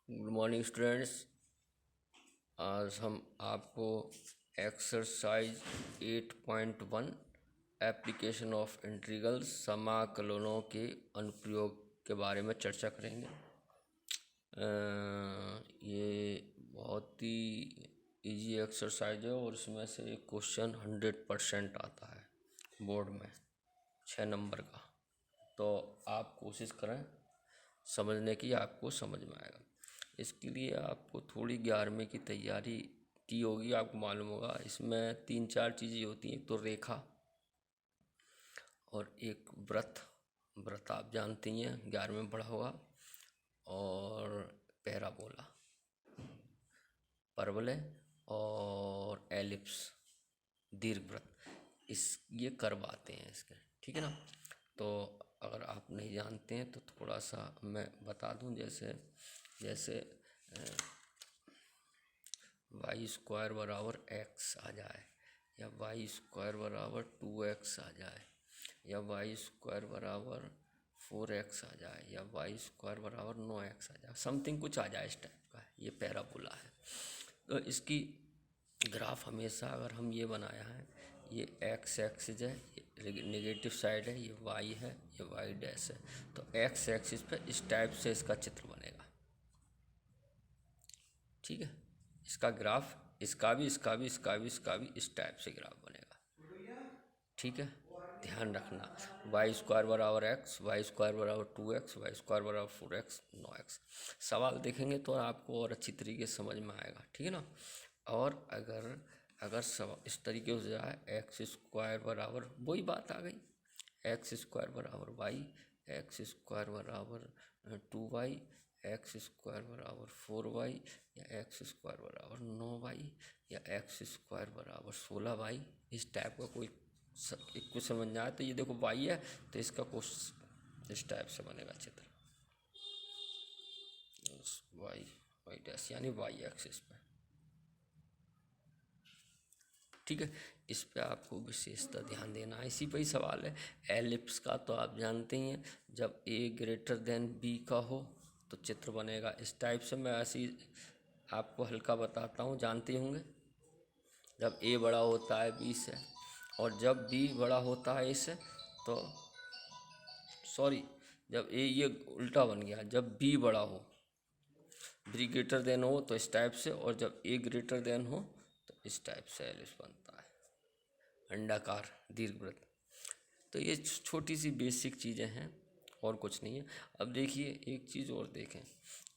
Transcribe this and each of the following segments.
Good morning students. आज हम आपको एक्सरसाइज 8.1 एप्लीकेशन ऑफ इंटीग्रल्स समाकलनों के अनुप्रयोग के बारे में चर्चा करेंगे। ये बहुत ही इजी एक्सरसाइज है और इसमें से एक क्वेश्चन 100% आता है बोर्ड में 6 नंबर का। तो आप कोशिश करें समझने की, आपको समझ में आएगा। इसके लिए आपको थोड़ी 11वीं की तैयारी की होगी, आपको मालूम होगा। इसमें 3-4 चीज़ें होती हैं। एक तो रेखा और एक व्रत आप जानती हैं, 11वीं में पढ़ा होगा। और पैराबोला, परवलय और एलिप्स, दीर्घवृत्त, ये कर्व आते हैं इसके, ठीक है ना। तो अगर आप नहीं जानते हैं तो थोड़ा सा मैं बता दूं। जैसे वाई स्क्वायर बराबर एक्स आ जाए, या वाई स्क्वायर बराबर 2x आ जाए, या वाई स्क्वायर बराबर 4x आ जाए, या वाई स्क्वायर बराबर 9x आ जाए, समथिंग कुछ आ जाए इस टाइप का, ये पैराबोला है। तो इसकी ग्राफ हमेशा, अगर हम ये बनाया है, ये एक्स एक्सिस है, ये नेगेटिव साइड है, ये वाई है, ये वाई डैश है। तो एक्स एक्सिस पे इस टाइप से इसका चित्र बनेगा, ठीक है। इसका ग्राफ, इसका भी इस टाइप से ग्राफ बनेगा, ठीक है। ध्यान रखना, वाई स्क्वायर बराबर एक्स, वाई स्क्वायर बराबर 2x, वाई स्क्वायर बराबर 4x, 9x। सवाल देखेंगे तो आपको और अच्छी तरीके से समझ में आएगा, ठीक है ना। और अगर इस तरीके से जाए, एक्स स्क्वायर बराबर, वही बात आ गई, एक्स स्क्वायर बराबर वाई, एक्स स्क्वायर बराबर 2y, एक्स स्क्वायर बराबर 4y, या एक्स स्क्वायर बराबर 9y, या एक्स स्क्वायर बराबर 16y। इस टाइप का कोई कुछ समझ में आए तो ये देखो y है, तो इसका कुछ इस टाइप से बनेगा चित्र, वाई डैश यानी वाई एक्सिस पे, ठीक है। इस पे आपको विशेषता ध्यान देना है। इसी पे ही सवाल है एलिप्स का, तो आप जानते ही हैं, जब a ग्रेटर देन b का हो तो चित्र बनेगा इस टाइप से। मैं ऐसी आपको हल्का बताता हूँ, जानते होंगे। जब a बड़ा होता है b से, और जब b बड़ा होता है इससे, तो सॉरी, जब a, ये उल्टा बन गया, जब b बड़ा हो, b ग्रेटर देन हो तो इस टाइप से, और जब a ग्रेटर देन हो तो इस टाइप से एलिप्स बनता है, अंडाकार दीर्घवृत्त। तो ये छोटी सी बेसिक चीज़ें हैं और कुछ नहीं है। अब देखिए एक चीज़ और देखें,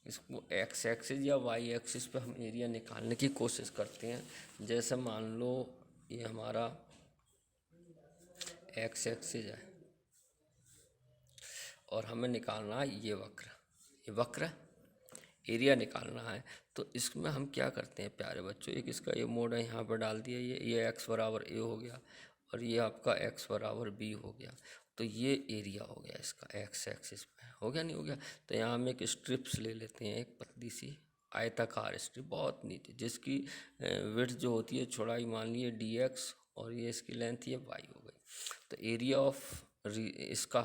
इसको एक्स एक्सिस या वाई एक्सिस पे हम एरिया निकालने की कोशिश करते हैं। जैसे मान लो ये हमारा एक्स एक्सिस है और हमें निकालना है ये वक्र एरिया निकालना है। तो इसमें हम क्या करते हैं प्यारे बच्चों, एक इसका ये मोड है, यहाँ पर डाल दिया, ये एक्स बराबर ए हो गया, और ये आपका एक्स बराबर बी हो गया। तो ये एरिया हो गया इसका, एक्स एक्सिस पे हो गया, नहीं हो गया। तो यहाँ हम एक स्ट्रिप्स ले लेते हैं, एक पतली सी आयताकार स्ट्रिप, बहुत नीचे, जिसकी विड्थ जो होती है, चौड़ाई मान लीजिए dx, और ये इसकी लेंथ ये y हो गई। तो एरिया ऑफ इसका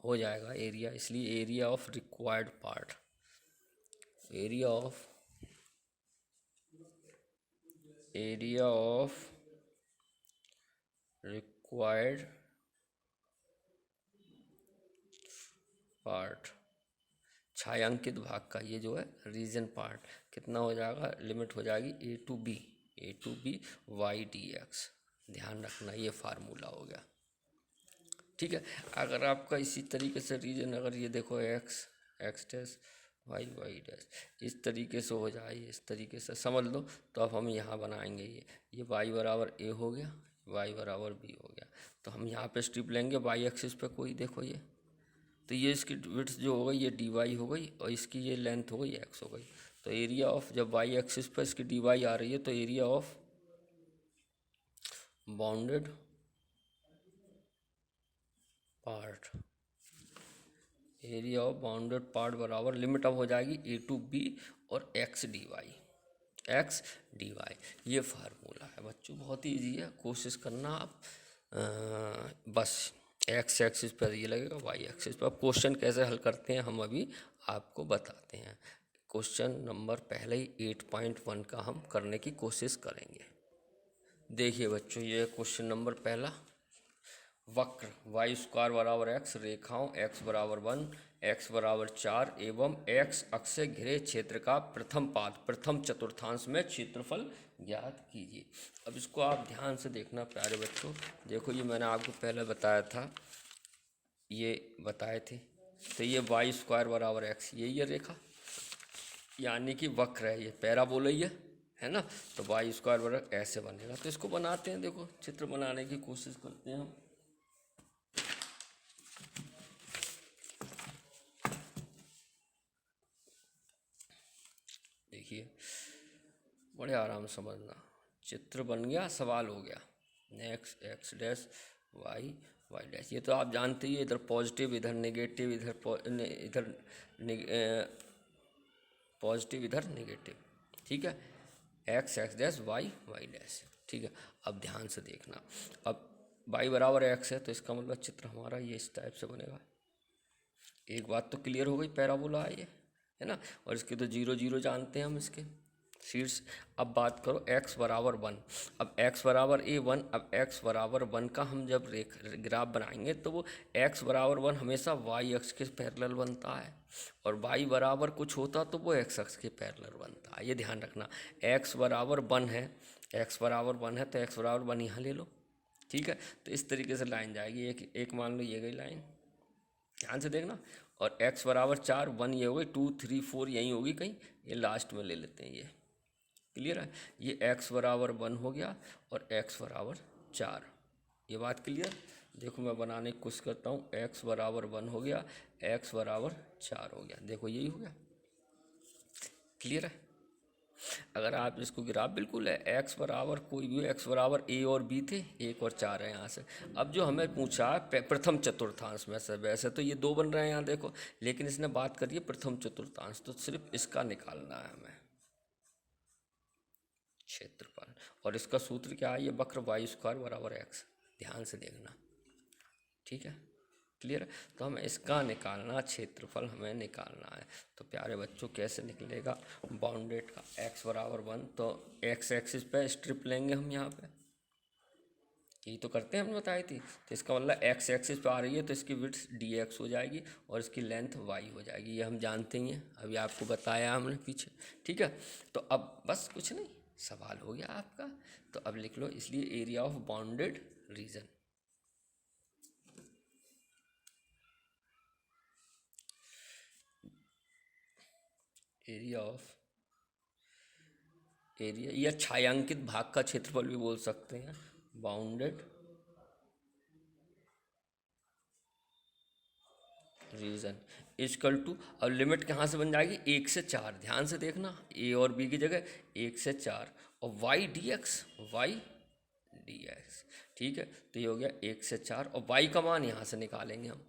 हो जाएगा एरिया, इसलिए area of required part, area of required part, छायांकित भाग का ये जो है रीजन पार्ट, कितना हो जाएगा, लिमिट हो जाएगी a to b y d x. ध्यान रखना, ये फार्मूला हो गया, ठीक है। अगर आपका इसी तरीके से रीजन, अगर ये देखो एक्स डैश वाई डैश, इस तरीके से हो जाए, इस तरीके से समझ लो, तो अब हम यहाँ बनाएंगे ये वाई बराबर ए हो गया, वाई बराबर बी हो गया। तो हम यहाँ पे स्ट्रिप लेंगे वाई एक्सिस पे, कोई देखो ये, तो ये इसकी विड्थ जो हो गई ये डी वाई हो गई, और इसकी ये लेंथ हो गई एक्स हो गई। तो एरिया ऑफ, जब वाई एक्सिस पर इसकी डी वाई आ रही है, तो area of bounded part, area of bounded part बराबर, लिमिट अब हो जाएगी ए टू बी और एक्स डी वाई, ये फार्मूला है बच्चों, बहुत ही ईजी है, कोशिश करना आप। बस एक्स एक्सिस पर ये लगेगा, वाई एक्सिस पर। अब क्वेश्चन कैसे हल करते हैं हम अभी आपको बताते हैं। क्वेश्चन नंबर पहले ही 8.1 का हम करने की कोशिश करेंगे। देखिए बच्चों, ये क्वेश्चन नंबर पहला, वक्र वाई स्क्वायर बराबर एक्स, रेखाओं x बराबर 1, x बराबर 4 एवं x अक्ष से घिरे क्षेत्र का प्रथम पाद प्रथम चतुर्थांश में क्षेत्रफल ज्ञात कीजिए। अब इसको आप ध्यान से देखना प्यारे बच्चों। देखो, ये मैंने आपको पहले बताया था, ये बताए थे। तो ये वाई स्क्वायर बराबर एक्स, ये रेखा यानी कि वक्र है, ये पैराबोला ही है ना। तो वाई स्क्वायर बराबर ऐसे बनेगा। तो इसको बनाते हैं, देखो चित्र बनाने की कोशिश करते हैं हम। देखिए, बड़े आराम से समझना। चित्र बन गया, सवाल हो गया। Next X dash Y Y dash, ये तो आप जानते ही, इधर पॉजिटिव इधर नेगेटिव, इधर पॉजिटिव इधर नेगेटिव, ठीक है। X X dash Y Y dash, ठीक है। अब ध्यान से देखना, अब वाई बराबर एक्स है तो इसका मतलब चित्र हमारा ये इस टाइप से बनेगा। एक बात तो क्लियर हो गई, पैराबोला है ये, है ना। और इसके तो 0 0 जानते हैं हम इसके शीर्ष। अब बात करो x बराबर 1, अब x बराबर a1, अब x बराबर 1 का हम जब ग्राफ बनाएंगे तो वो x बराबर 1 हमेशा y अक्ष के पैरेलल बनता है, और y बराबर कुछ होता तो वो x अक्ष के पैरेलल बनता है। ये ध्यान रखना, x बराबर 1 है, x बराबर 1 है तो x बराबर 1 यहाँ ले लो, ठीक है। तो इस तरीके से लाइन जाएगी, एक मान लो ये गई लाइन, ध्यान से देखना। और x बराबर 4, 1 ये हो गई, 2 3 4 यहीं होगी कहीं, ये लास्ट में ले लेते हैं, ये क्लियर है। ये x बराबर 1 हो गया और x बराबर 4, ये बात क्लियर। देखो मैं बनाने की कोशिश करता हूँ, x बराबर 1 हो गया, x बराबर 4 हो गया, देखो यही हो गया, क्लियर है। अगर आप इसको ग्राफ बिल्कुल है, x बराबर कोई भी, x बराबर a और b थे, 1 और 4 है यहाँ से। अब जो हमें पूछा है प्रथम चतुर्थांश में से, वैसे तो ये 2 बन रहे हैं यहाँ देखो, लेकिन इसने बात करी है प्रथम चतुर्थांश, तो सिर्फ इसका निकालना है हमें क्षेत्रफल। और इसका सूत्र क्या है, ये वक्र वाई स्क्वायर बराबर एक्स, ध्यान से देखना, ठीक है, क्लियर है। तो हमें इसका निकालना, क्षेत्रफल हमें निकालना है। तो प्यारे बच्चों कैसे निकलेगा, बाउंडेड का x बराबर 1, तो x एक्सिस पे स्ट्रिप लेंगे हम यहाँ पे, यही तो करते हैं, हमने बताई थी। तो इसका मतलब x एक्सिस पे आ रही है तो इसकी विड्थ dx हो जाएगी और इसकी लेंथ y हो जाएगी, ये हम जानते ही हैं, अभी आपको बताया हमने पीछे, ठीक है। तो अब बस कुछ नहीं, सवाल हो गया आपका। तो अब लिख लो, इसलिए area of bounded reason, area या छायांकित भाग का क्षेत्रफल भी बोल सकते हैं, बाउंडेड रीजन इजकल टू, अब लिमिट कहाँ से बन जाएगी, 1 से 4, ध्यान से देखना, a और b की जगह 1 से 4, और y dx, ठीक है। तो ये हो गया 1 से 4, और y का मान यहाँ से निकालेंगे हम।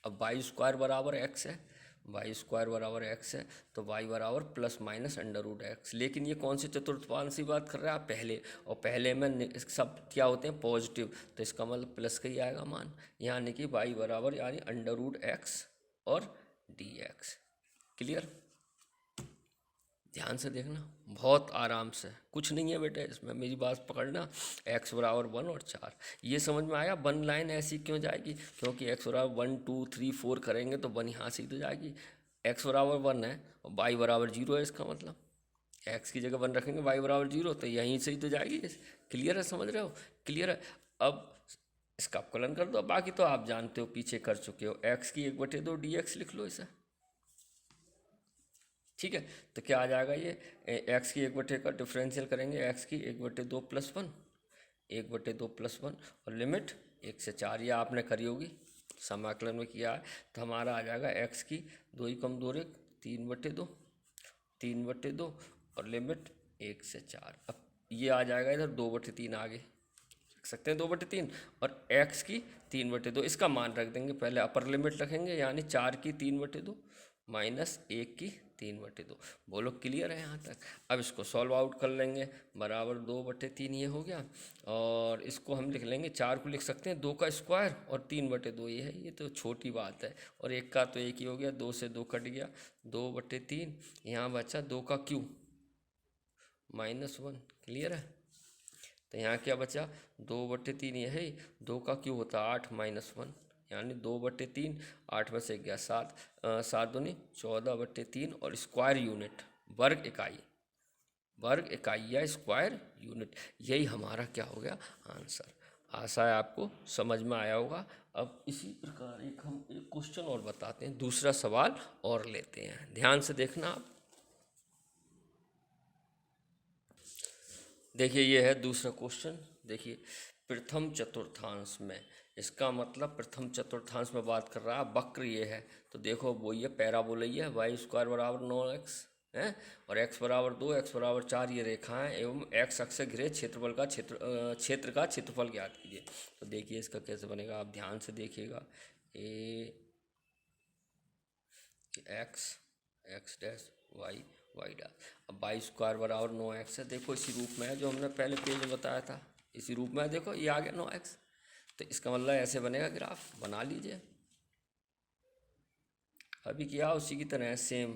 अब वाई स्क्वायर बराबर x है, वाई स्क्वायर बराबर x है, तो y बराबर plus minus under root X. लेकिन ये कौन से चतुर्थांश की बात कर रहे हैं आप, पहले, और पहले में सब क्या होते हैं, पॉजिटिव, तो इसका मतलब प्लस का ही आएगा मान, यानी कि y बराबर यानी अंडर रूट एक्स और dx, क्लियर। ध्यान से देखना, बहुत आराम से, कुछ नहीं है बेटे इसमें, मेरी बात पकड़ना। x बराबर 1 और 4, ये समझ में आया। 1 लाइन ऐसी क्यों जाएगी, क्योंकि x बराबर 1 2 3 4 करेंगे तो 1 यहाँ से ही तो जाएगी। x बराबर 1 है और y बराबर 0 है, इसका मतलब x की जगह 1 रखेंगे, y बराबर 0, तो यहीं से ही तो जाएगी। क्लियर है, समझ रहे हो, क्लियर है। अब इसका अवकलन कर दो, बाकी तो आप जानते हो, पीछे कर चुके हो। x की 1/2 dx लिख लो इसे, ठीक है। तो क्या आ जाएगा, ये x की 1/2 का डिफरेंशियल करेंगे, x की 1/2 प्लस 1, 1/2 प्लस 1, और लिमिट 1 से 4, ये आपने करी होगी, समाकलन में किया है। तो हमारा आ जाएगा x की 2 ही कम 2 3/2, 3/2, और लिमिट 1 से 4। अब ये आ जाएगा इधर 2/3 आगे रख सकते हैं, 2/3, और x की 3/2, इसका मान रख देंगे, पहले अपर लिमिट रखेंगे, यानी 4 की 3/2 माइनस 1 की 3/2। बोलो क्लियर है यहाँ तक। अब इसको सॉल्व आउट कर लेंगे, बराबर 2/3 ये हो गया। और इसको हम लिख लेंगे, 4 को लिख सकते हैं 2 का स्क्वायर और 3/2 ये है, ये तो छोटी बात है। और एक का तो एक ही हो गया, 2 से 2 कट गया, 2/3। यहाँ बचा 2 का क्यूब -1। क्लियर है। तो यहाँ क्या बचा, 2/3 ये है, 2 का क्यूब होता है 8 -1, यानी 2/3। 8 में से गया 7, 7 दूनी 14/3। और स्क्वायर यूनिट, वर्ग इकाई, वर्ग इकाई या स्क्वायर यूनिट, यही हमारा क्या हो गया आंसर। आशा है आपको समझ में आया होगा। अब इसी प्रकार हम एक क्वेश्चन और बताते हैं, दूसरा सवाल और लेते हैं, ध्यान से देखना आप। देखिए ये है दूसरा क्वेश्चन। देखिए प्रथम चतुर्थांश में, इसका मतलब प्रथम चतुर्थांश में बात कर रहा है, वक्र ये है। तो देखो वो ये पैराबोला ही है, y² बराबर 9x है और x बराबर 2, x बराबर 4 ये रेखाएं एवं x अक्ष से घिरे क्षेत्रफल का क्षेत्र का क्षेत्रफल ज्ञात कीजिए। तो देखिए इसका कैसे बनेगा, आप ध्यान से देखिएगा। x dash y dash. अब y² बराबर 9x है, देखो इसी रूप में है जो हमने पहले पेज में बताया था, इसी रूप में है। देखो ये आ गया 9x। तो इसका मतलब ऐसे बनेगा ग्राफ, बना लीजिए। अभी किया उसी की तरह है सेम,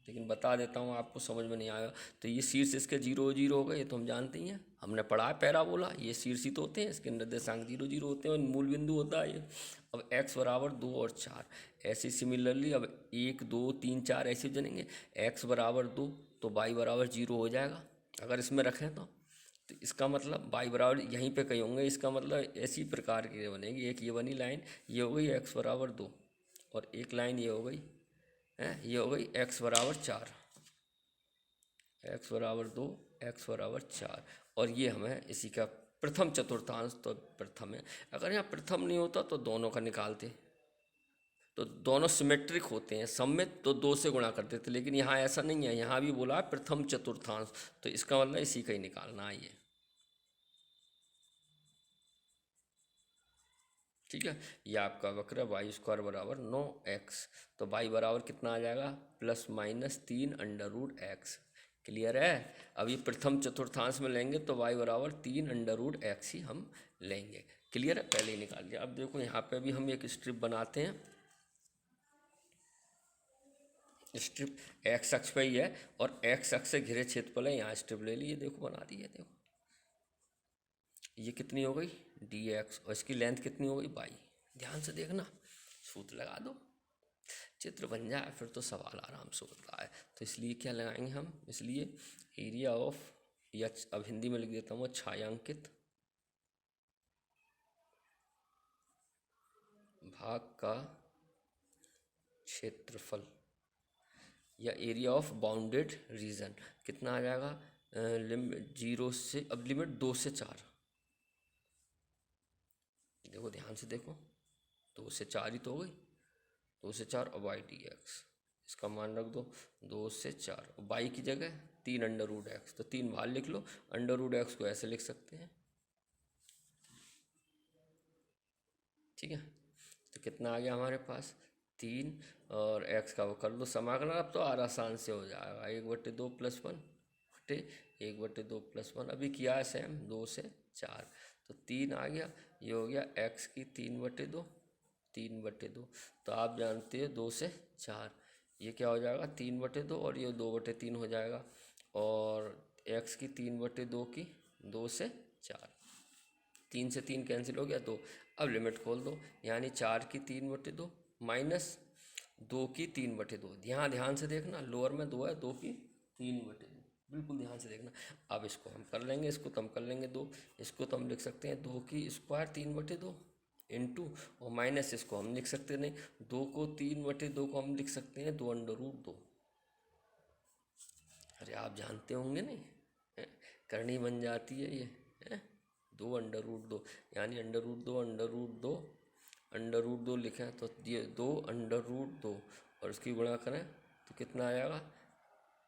लेकिन बता देता हूँ आपको समझ में नहीं आया। तो ये शीर्ष इसके 0 0 हो गए, ये तो हम जानते ही हैं, हमने पढ़ा है पैराबोला। ये शीर्ष ही तो होते हैं, इसके निर्देशांक 0 0 होते हैं और मूल बिंदु होता है ये। अब x बराबर 2 और 4, ऐसे सिमिलरली अब 1 2 3 4 ऐसे जनेंगे। x बराबर 2 तो y बराबर 0 हो जाएगा अगर इसमें रखें तो इसका मतलब y बराबर यहीं पे कहीं होंगे। इसका मतलब ऐसी प्रकार की बनेगी, एक ये बनी लाइन, ये हो गई x बराबर 2 और एक लाइन ये हो गई है, ये हो गई x बराबर 4, x बराबर 2, x बराबर 4। और ये हमें इसी का प्रथम चतुर्थांश, तो प्रथम है। अगर यहाँ प्रथम नहीं होता तो दोनों का निकालते, तो दोनों सिमेट्रिक होते हैं, सममित, तो 2 से गुणा कर देते। लेकिन यहाँ ऐसा नहीं है, यहाँ भी बोला है प्रथम चतुर्थांश, तो इसका मतलब इसी का ही निकालना है ये। ठीक है, ये आपका वक्र है y² बराबर 9x। तो y बराबर कितना आ जाएगा, ±3√x। क्लियर है। अब ये प्रथम चतुर्थांश में लेंगे तो y बराबर 3√x ही हम लेंगे। क्लियर है, पहले ही निकाल दिया। अब देखो यहाँ पे भी हम एक स्ट्रिप बनाते हैं, स्ट्रिप x अक्ष पे ही है और x अक्ष से घिरे क्षेत्रफल है, यहाँ स्ट्रिप ले ली, देखो बना दी है। देखो ये कितनी हो गई dx और इसकी लेंथ कितनी हो गई y। ध्यान से देखना, सूत्र लगा दो, चित्र बन जाए, फिर तो सवाल आराम से होता है। तो इसलिए क्या लगाएंगे हम, इसलिए एरिया ऑफ, या अब हिंदी में लिख देता हूँ, छायांकित भाग का क्षेत्रफल या एरिया ऑफ बाउंडेड रीजन कितना आ जाएगा, लिमिट 0 से, अब लिमिट 2 से 4। देखो ध्यान से देखो, 2 से 4 ही तो हो गई, 2 से 4 और y/dx, इसका मान रख दो 2 से 4, y की जगह 3√x, तो 3 बाहर लिख लो। √x को ऐसे लिख सकते हैं, ठीक है। तो कितना आ गया हमारे पास, 3 और x का वो कर लो समाकलन। अब तो आसान से हो जाएगा, 1/2 + 1 बटे 1/2 + 1। अभी किया है सेम, 2 से 4, तो 3 आ गया। ये हो गया x की 3/2, 3/2। तो आप जानते हो 2 से 4, ये क्या हो जाएगा 3/2 और ये 2/3 हो जाएगा। और x की 3/2 की 2 से 4, 3 से 3 कैंसिल हो गया 2। अब लिमिट खोल दो, यानी 4 की 3/2 माइनस 2 की 3/2। यहाँ ध्यान से देखना, लोअर में 2 है, 2 की 3/2, बिल्कुल ध्यान से देखना। अब इसको हम कर लेंगे, इसको तो हम कर लेंगे 2, इसको तो हम लिख सकते हैं 2 की स्क्वायर 3/2 इंटू, और माइनस इसको हम लिख सकते नहीं, 2 को 3/2 को हम लिख सकते हैं 2√2। अरे आप जानते होंगे नहीं, करनी बन जाती है ये, है 2√2, यानी √2 लिखें तो ये 2√2 और इसकी गुणा करें तो कितना आ जाएगा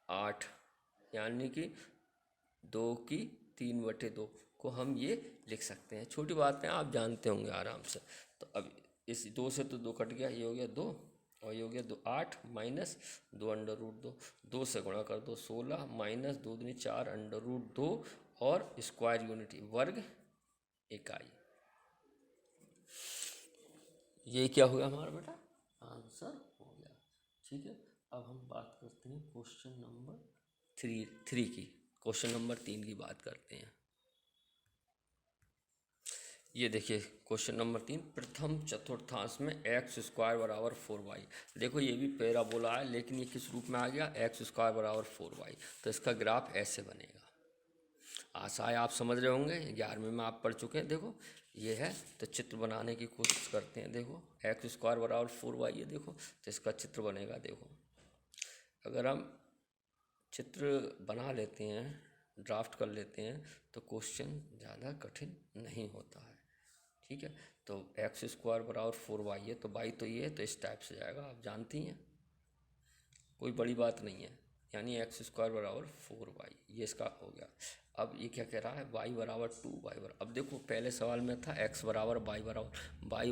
8, यानी कि 2 की 3/2 को हम ये लिख सकते हैं। छोटी बात है, आप जानते होंगे आराम से। तो अब इस 2 से तो 2 कट गया, ये हो गया 2, और ये हो गया 8 - 2 √2, 2 से गुणा कर दो 16 - 2 दूनी 4 √2 और स्क्वायर यूनिट वर्ग इकाई। ये क्या हो गया हमारा बेटा, आंसर हो गया। ठीक है, अब हम बात करते हैं क्वेश्चन नंबर 3 की। क्वेश्चन नंबर 3 की बात करते हैं। ये देखिए क्वेश्चन नंबर 3, प्रथम चतुर्थांश में x² बराबर 4y। देखो ये भी पैराबोला है, लेकिन ये किस रूप में आ गया, x² बराबर 4y। तो इसका ग्राफ ऐसे बनेगा। आशा है आप समझ रहे होंगे, 11वीं में आप पढ़ चुके हैं। देखो ये है, तो चित्र बनाने की कोशिश करते हैं। देखो x² बराबर 4y है, देखो तो इसका चित्र बनेगा। देखो अगर हम चित्र बना लेते हैं, ड्राफ्ट कर लेते हैं, तो क्वेश्चन ज़्यादा कठिन नहीं होता है। ठीक है, तो x² बराबर 4y है, तो y तो ये है, तो इस टाइप से जाएगा। आप जानती हैं, कोई बड़ी बात नहीं है। यानी x² बराबर 4y, ये इसका हो गया। अब ये क्या कह रहा है, y बराबर 2, y बराबर, अब देखो पहले सवाल में था x बराबर y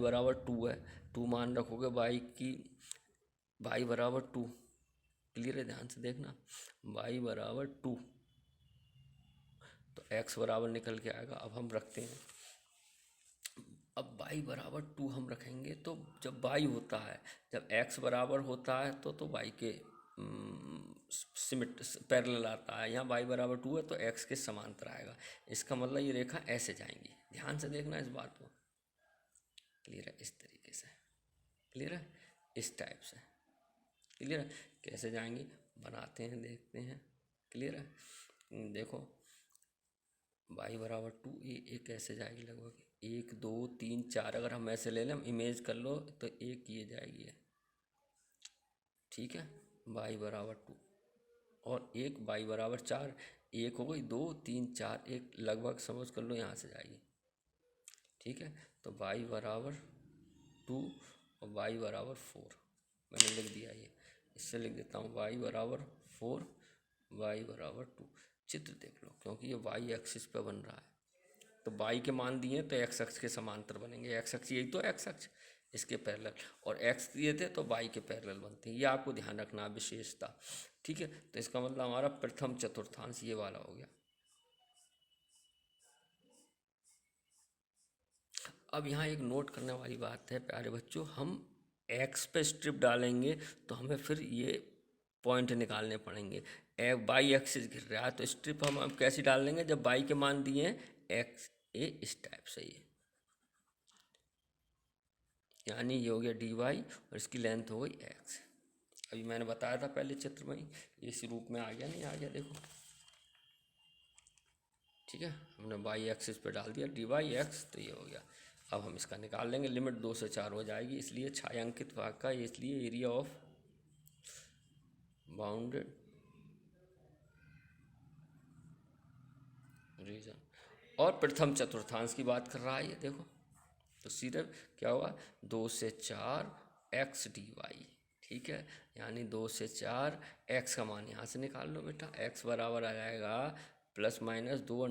बराबर 2 है, 2 मान रखोगे y बराबर 2। क्लियर है, ध्यान से देखना, y बराबर 2, तो x बराबर निकल के आएगा। अब हम रखते हैं, अब y बराबर 2 हम रखेंगे, तो जब y होता है, जब x बराबर होता है तो y के सिमिट पैरेलल आता है। यहाँ y बराबर 2 है तो x के समांतर आएगा। इसका मतलब ये रेखा ऐसे जाएंगी। ध्यान से देखना इस बात को। क्लियर है, इस तरीके से। क्लियर है, इस टाइप से। क्लियर है, कैसे जाएंगी बनाते हैं, देखते हैं। क्लियर है, देखो y बराबर 2, ये कैसे जाएगी, लगभग 1 2 3 4, अगर हम ऐसे ले लें, इमेज कर लो, तो एक ये जाएगी है। ठीक है, y बराबर 2 और एक y बराबर 4, एक हो गई 2 3 4, एक लगभग समझ कर लो यहाँ से जाएगी। ठीक है, तो y बराबर 2 और y बराबर 4 मैंने लिख दिया। ये इससे लिख देता हूँ, y बराबर 4 y बराबर 2। चित्र देख लो, क्योंकि ये y एक्सिस पे बन रहा है, तो y के मान दिए तो x अक्ष के समांतर बनेंगे। x अक्ष यही तो x अक्ष, इसके पैरेलल, और x दिए थे तो y के पैरेलल बनते हैं। ये आपको ध्यान रखना विशेषता। ठीक है, तो इसका मतलब हमारा प्रथम चतुर्थांश ये वाला हो गया। अब यहाँ एक नोट करने वाली बात है प्यारे बच्चों, हम x पे स्ट्रिप डालेंगे तो हमें फिर ये पॉइंट निकालने पड़ेंगे। y एक्सिस घिर रहा है, तो स्ट्रिप हम अब कैसे डाल देंगे, जब y के मान दिए हैं x ए इस टाइप से, ये यानी ये हो गया dy और इसकी लेंथ हो गई x। अभी मैंने बताया था पहले चित्र में ही, इस रूप में आ गया, नहीं आ गया, देखो। ठीक है, हमने y एक्सिस पे डाल दिया dy x, तो ये हो गया। अब हम इसका निकाल लेंगे, लिमिट 2 से 4 हो जाएगी, इसलिए छायांकित भाग का, इसलिए एरिया ऑफ बाउंडेड रीजन, और प्रथम चतुर्थांश की बात कर रहा है ये, देखो तो सीधे क्या होगा, 2 से 4 x dy। ठीक है, यानी 2 से 4 x का मान यहाँ से निकाल लो बेटा, x बराबर आ जाएगा ±2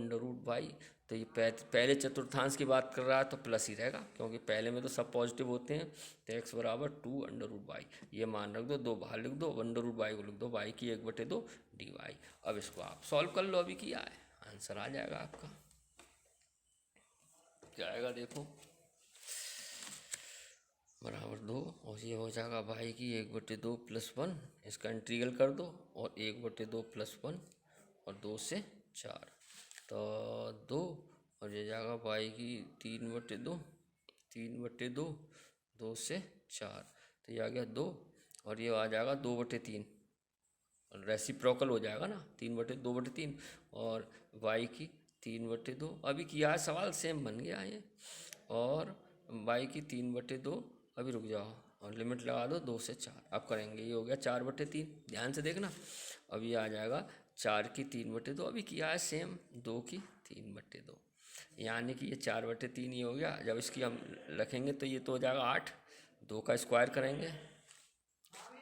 √y। तो ये पहले चतुर्थांश की बात कर रहा है तो प्लस ही रहेगा, क्योंकि पहले में तो सब पॉजिटिव होते हैं। तो x बराबर 2 √y, ये मान रख दो, 2 बाहर लिख दो, 1/√y को लिख दो, y की 1/2 dy। अब इसको आप सॉल्व कर लो, अभी किया है, आंसर आ जाएगा आपका। क्या आएगा देखो, बराबर 2, और ये हो जाएगा y की 1/2 + 1, इसका इंटीग्रल कर दो, और 1/2 + 1 और 2 से 4, तो 2, और ये जाएगा y की 3/2, 3/2, 2 से 4, तो ये आ गया 2, और ये आ जाएगा 2/3, और रेसिप्रोकल हो जाएगा ना, 3/2/3, और y की 3/2। अभी किया है सवाल, सेम बन गया ये, और y की 3/2, अभी रुक जाओ, और लिमिट लगा दो 2 से 4, अब करेंगे, ये हो गया 4/3। ध्यान से देखना, अब ये आ जाएगा 4 की 3/2, अभी किया है सेम, 2 की 3/2, यानी कि ये 4/3 ये हो गया। जब इसकी हम रखेंगे तो ये तो हो जाएगा 8, 2 का स्क्वायर करेंगे,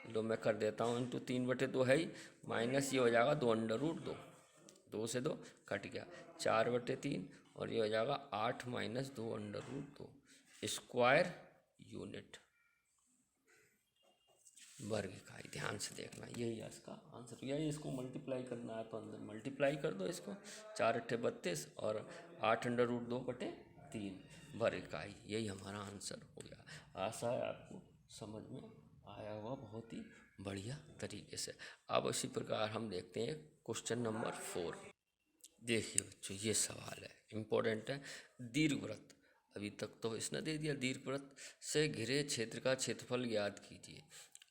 लो मैं कर देता हूँ, इंटू 3/2 है ही, माइनस ये हो जाएगा 2 √2, 2 से 2 कट गया, 4/3, और ये हो जाएगा 8 - 2 √2 स्क्वायर यूनिट। वर्ग इकाई। ध्यान से देखना, यही है इसका आंसर। यही इसको मल्टीप्लाई करना है तो अंदर मल्टीप्लाई कर दो इसको, 4×8 = 32 और 8√2/3 वर्ग इकाई। यही हमारा आंसर हो गया। आशा है आपको समझ में आया हुआ बहुत ही बढ़िया तरीके से। अब इसी प्रकार हम देखते हैं क्वेश्चन नंबर 4। देखिए बच्चों, ये सवाल है, इम्पोर्टेंट है। दीर्घवृत्त, अभी तक तो इसने दे दिया, दीर्घवृत्त से घिरे क्षेत्र का क्षेत्रफल ज्ञात कीजिए।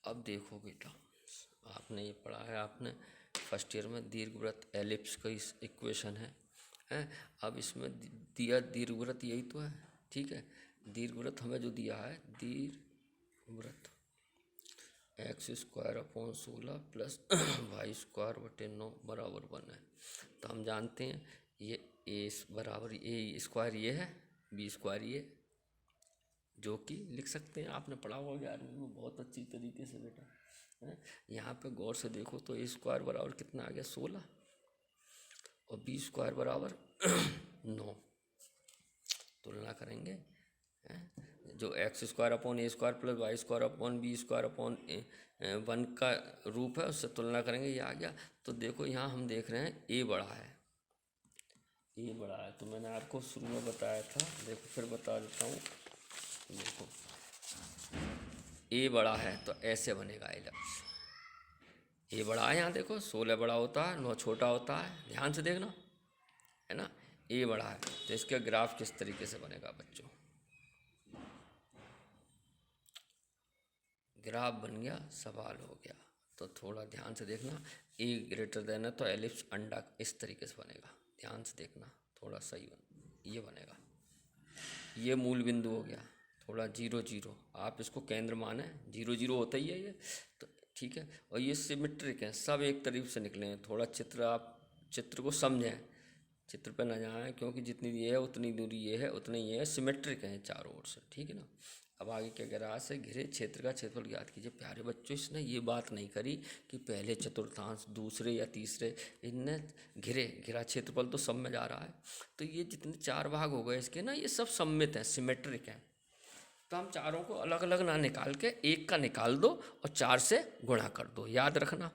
अब देखो बेटा, आपने ये पढ़ा है, आपने फर्स्ट ईयर में दीर्घवृत्त एलिप्स का इक्वेशन है। अब इसमें दिया दीर्घवृत्त यही तो है, ठीक है। दीर्घवृत्त हमें जो दिया है, दीर्घवृत्त x² / 16 + y² / 9 = 1 है। तो हम जानते हैं ये a² ये है, b² ये, जो कि लिख सकते हैं, आपने पढ़ा होगा 11वीं में बहुत अच्छी तरीके से बेटा। है, यहाँ पे गौर से देखो तो a² बराबर कितना आ गया, 16, और b² बराबर 9। तुलना करेंगे, जो x² / a² + y² / b² का रूप है, उससे तुलना करेंगे, ये आ गया। तो देखो यहाँ हम देख रहे हैं a बड़ा है, a बड़ा है। तो मैंने आपको शुरू में बताया था, देखो फिर बता देता हूँ। देखो a बड़ा है तो ऐसे बनेगा एलिप्स। a बड़ा है, यहाँ देखो 16 बड़ा होता है, 9 छोटा होता है, ध्यान से देखना, है ना। a बड़ा है तो इसका ग्राफ किस तरीके से बनेगा बच्चों, ग्राफ बन गया, सवाल हो गया। तो थोड़ा ध्यान से देखना, a > है तो एलिप्स अंडा इस तरीके से बनेगा, ध्यान से देखना, थोड़ा सही ये बनेगा। ये मूल बिंदु हो गया, थोड़ा 0 0, आप इसको केंद्र माने, 0 0 होता ही है ये, तो ठीक है। और ये सिमेट्रिक है, सब एक तरफ से निकले हैं। थोड़ा आप चित्र को समझें, चित्र पे ना जाएं, क्योंकि जितनी ये है उतनी दूरी ये है, उतनी ये है, सिमेट्रिक है चारों ओर से, ठीक है ना। अब आगे क्या कह रहा है, से घिरे क्षेत्र का क्षेत्रफल ज्ञात कीजिए। प्यारे बच्चों, इसने ये बात नहीं करी कि पहले चतुर्थांश, दूसरे या तीसरे, इनने घिरा क्षेत्रफल तो सब में जा रहा है। तो ये जितने 4 भाग हो गए इसके ना, ये सब सम्मित हैं, सिमेट्रिक हैं। तो हम चारों को अलग अलग ना निकाल के एक का निकाल दो और 4 से गुणा कर दो, याद रखना।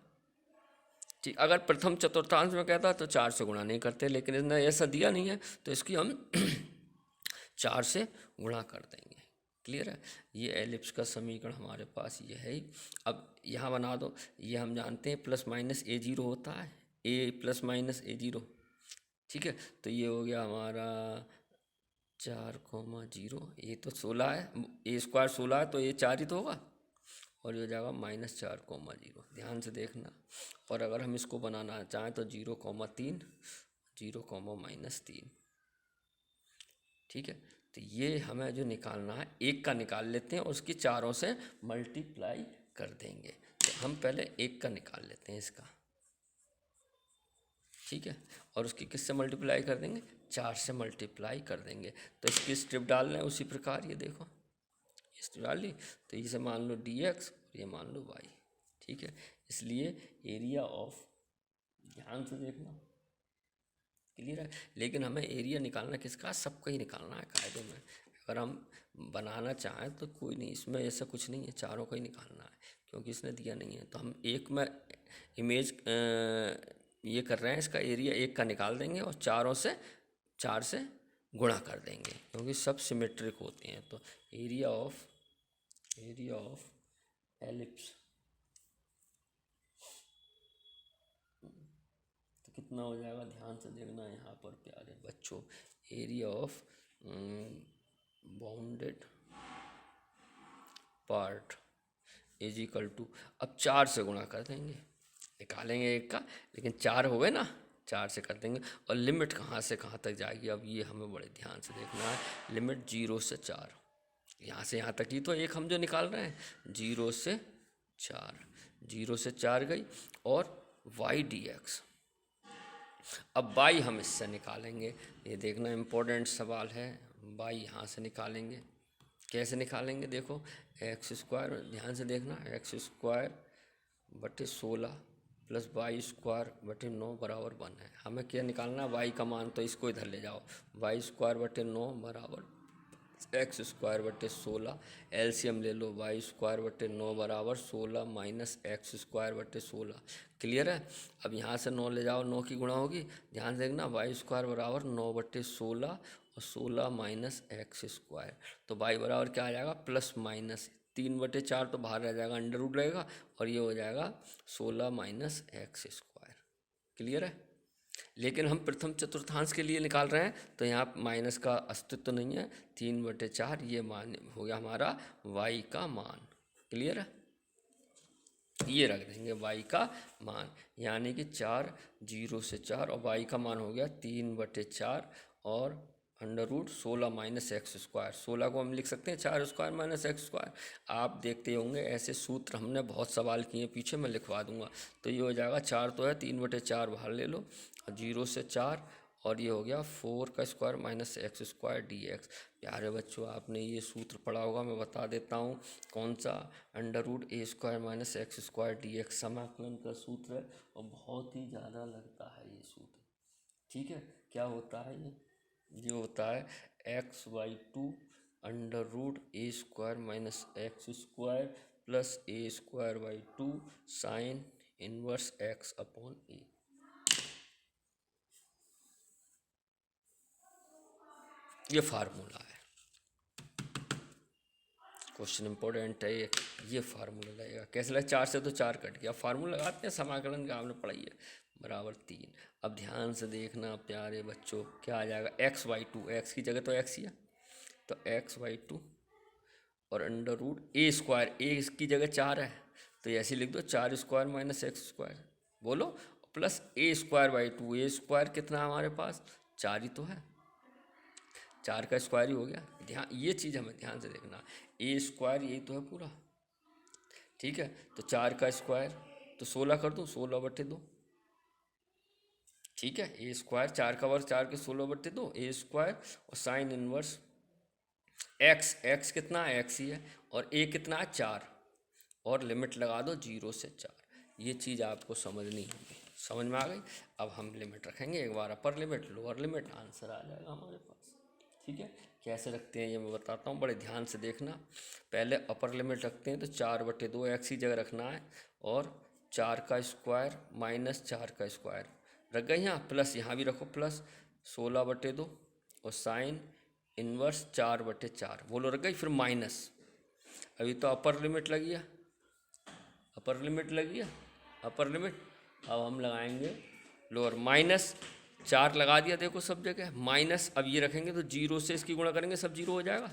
ठीक, अगर प्रथम चतुर्थांश में कहता तो 4 से गुणा नहीं करते, लेकिन इसने ऐसा दिया नहीं है तो इसकी हम 4 से गुणा कर देंगे। क्लियर है, ये एलिप्स का समीकरण हमारे पास ये है ही। अब यहाँ बना दो, ये हम जानते हैं ±a0 होता है, a ± a0, ठीक है। तो ये हो गया हमारा 4,0, ये तो 16 है, a² 16 है तो ये 4 ही तो होगा, और ये हो जाएगा -4,0। ध्यान से देखना। और अगर हम इसको बनाना चाहें तो 0,3, 0,-3, ठीक है। तो ये हमें जो निकालना है, एक का निकाल लेते हैं और उसकी चारों से मल्टीप्लाई कर देंगे। तो हम पहले एक का निकाल लेते हैं इसका, ठीक है, और उसकी किससे मल्टीप्लाई कर देंगे, 4 से मल्टीप्लाई कर देंगे। तो इसकी स्ट्रिप डाल लें उसी प्रकार, ये देखो स्ट्रिप डाल ली, तो इसे मान लो dx और ये मान लो y, ठीक है। इसलिए एरिया ऑफ, ध्यान से देखना, क्लियर है। लेकिन हमें एरिया निकालना किसका, सबका ही निकालना है कायदे में। अगर हम बनाना चाहें तो कोई नहीं, इसमें ऐसा कुछ नहीं है, चारों का ही निकालना है, क्योंकि इसने दिया नहीं है। तो हम एक में इमेज ये कर रहे हैं, इसका एरिया एक का निकाल देंगे और 4 से गुणा कर देंगे, क्योंकि सब सिमेट्रिक होते हैं। तो एरिया ऑफ एलिप्स तो कितना हो जाएगा, ध्यान से देखना यहाँ पर प्यारे बच्चों। एरिया ऑफ बाउंडेड पार्ट = अब 4 से गुणा कर देंगे, निकालेंगे एक का, लेकिन 4 हो गए ना, 4 से कर देंगे। और लिमिट कहाँ से कहाँ तक जाएगी, अब ये हमें बड़े ध्यान से देखना है। लिमिट 0 से 4, यहाँ से यहाँ तक ही तो एक हम जो निकाल रहे हैं, 0 से 4 गई, और y dx। अब y हम इससे निकालेंगे, ये देखना इम्पोर्टेंट सवाल है। y यहाँ से निकालेंगे, कैसे निकालेंगे, देखो x², ध्यान से देखना, x² / 16 + y² / 9 = 1 है। हमें क्या निकालना है, y का मान, तो इसको इधर ले जाओ, y² / 9 = एक्स स्क्वायर बटे 16। एलसीएम ले लो, वाई स्क्वायर बटे 9 बराबर 16 माइनस एक्स स्क्वायर बटे 16। क्लियर है। अब यहाँ से 9 ले जाओ, 9 की गुणा होगी, ध्यान से देखना, वाई स्क्वायर बराबर 9 बटे 16 और 16 माइनस एक्स स्क्वायर। तो वाई बराबर क्या आ जाएगा, प्लस माइनस 3/4 तो बाहर रह जाएगा, अंडर रूट रहेगा, और ये हो जाएगा 16 माइनस एक्स स्क्वायर। क्लियर है। लेकिन हम प्रथम चतुर्थांश के लिए निकाल रहे हैं, तो यहाँ माइनस का अस्तित्व नहीं है। 3/4 ये मान हो गया हमारा y का मान। क्लियर है। ये रख देंगे y का मान, यानी कि 4 0 से 4 और y का मान हो गया 3/4 और under root 16 minus x square. 16 को हम लिख सकते हैं 4 स्क्वायर माइनस एक्स स्क्वायर। आप देखते होंगे ऐसे सूत्र हमने बहुत सवाल किए पीछे, मैं लिखवा दूंगा। तो ये हो जाएगा 4 तो है, 3/4 बाहर ले लो, 0 से 4 और ये हो गया 4 का square minus x square d x. प्यारे बच्चों, आपने ये सूत्र पढ़ा होगा, मैं बता देता हूँ कौन सा, under root a square minus x square d x समाकलन का सूत्र है और बहुत ही ज़्यादा लगता है ये सूत्र। ठीक है, क्या होता है ये होता है x/2 under root a square minus x square plus a square by 2 sine inverse x upon a. ये फार्मूला है, क्वेश्चन इंपॉर्टेंट है ये फार्मूला लगेगा। कैसे लगा, 4 से तो 4 कट गया, फार्मूला लगाते हैं समाकलन का, आपने पढ़ाई है, बराबर 3। अब ध्यान से देखना प्यारे बच्चों, क्या आ जाएगा, x/2, एक्स की जगह तो x ही है, तो x/2 और अंडर रूट ए स्क्वायर, ए की जगह 4 है तो ऐसे लिख दो 4 स्क्वायर माइनस एक्स स्क्वायर, बोलो, plus a square by 2। A square कितना है हमारे पास, 4 ही तो है, 4 का स्क्वायर ही हो गया। ध्यान, ये चीज़ हमें ध्यान से देखना, ए स्क्वायर यही तो है पूरा। ठीक है, तो 4 का स्क्वायर तो 16 कर दूँ, 16/2। ठीक है, ए स्क्वायर 4 का वर्ग 4 के 16/2 ए स्क्वायर और साइन इनवर्स एक्स कितना है, एक्स ही है, और ए कितना है 4, और लिमिट लगा दो 0 से 4। ये चीज़ आपको समझनी होगी, समझ में आ गई। अब हम लिमिट रखेंगे, एक बार upper limit lower limit, answer आ जाएगा हमारे पास। ठीक है, कैसे रखते हैं ये मैं बताता हूँ, बड़े ध्यान से देखना। पहले अपर लिमिट रखते हैं तो 4/2 एक्स ही जगह रखना है, और 4 का स्क्वायर माइनस 4 का स्क्वायर रख गए यहाँ, प्लस यहाँ भी रखो प्लस 16/2 और साइन इनवर्स 4/4, बोलो रख गई, फिर माइनस, अभी तो अपर लिमिट लगी है, अपर लिमिट लगी है, अपर लिमिट। अब हम लगाएंगे लोअर, माइनस 4 लगा दिया, देखो सब जगह माइनस, अब ये रखेंगे तो 0 से इसकी गुणा करेंगे, सब 0 हो जाएगा।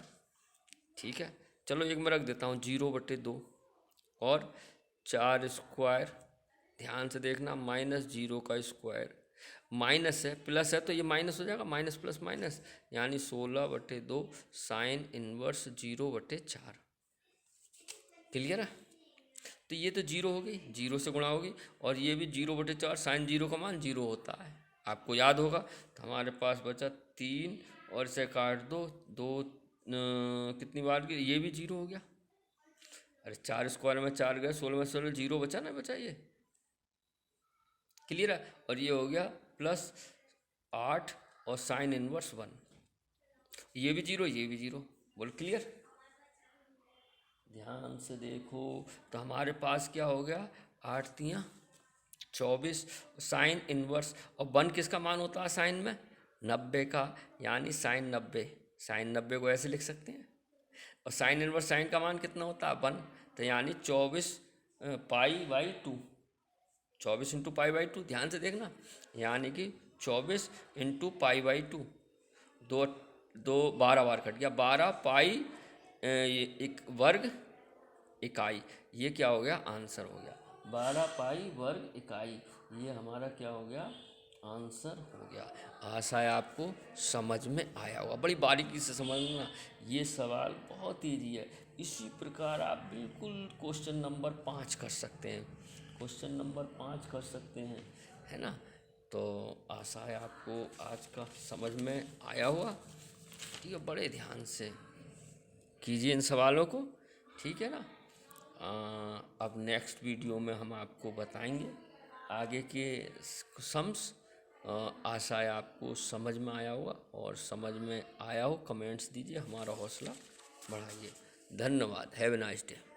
ठीक है, चलो एक मैं रख देता हूँ 0/2 और 4 स्क्वायर, ध्यान से देखना, माइनस 0 का स्क्वायर, माइनस है प्लस है तो ये माइनस हो जाएगा, माइनस प्लस माइनस, यानी 16/2 साइन इनवर्स 0/4। क्लियर है। तो ये तो 0 हो गई, 0 से गुणा होगी, और ये भी 0/4, साइन 0 का मान 0 होता है, आपको याद होगा। तो हमारे पास बचा 3 और इसे काट दो, 2 कितनी बार की, ये भी 0 हो गया। अरे 4 स्क्वायर में 4 गए, 16 में 16, 0 बचा ना, बचा ये। क्लियर है, और ये हो गया प्लस 8 और साइन इनवर्स 1, ये भी 0, ये भी 0, बोल क्लियर। ध्यान से देखो, तो हमारे पास क्या हो गया, 8 तियाँ 24, साइन इनवर्स, और 1 किसका मान होता है साइन में, 90 का, यानी साइन 90, साइन 90 को ऐसे लिख सकते हैं, और साइन इनवर्स साइन का मान कितना होता है 1, तो यानी 24 π/2, 24 × π/2, ध्यान से देखना, यानी कि 24 × π/2, 12 बार कट गया, 12 पाई एक वर्ग इकाई, ये क्या हो गया, आंसर हो गया, 12 पाई वर्ग इकाई, ये हमारा क्या हो गया, आंसर हो गया। आशा है आपको समझ में आया होगा, बड़ी बारीकी से समझना, ये सवाल बहुत ईजी है। इसी प्रकार आप बिल्कुल क्वेश्चन नंबर 5 कर सकते हैं, क्वेश्चन नंबर 5 कर सकते हैं, है ना। तो आशा है आपको आज का समझ में आया हुआ। ठीक है, बड़े ध्यान से कीजिए इन सवालों को, ठीक है ना। अब नेक्स्ट वीडियो में हम आपको बताएंगे आगे के सम्स, आशा है आपको समझ में आया होगा, और समझ में आया हो कमेंट्स दीजिए, हमारा हौसला बढ़ाइए। धन्यवाद। Have a nice day.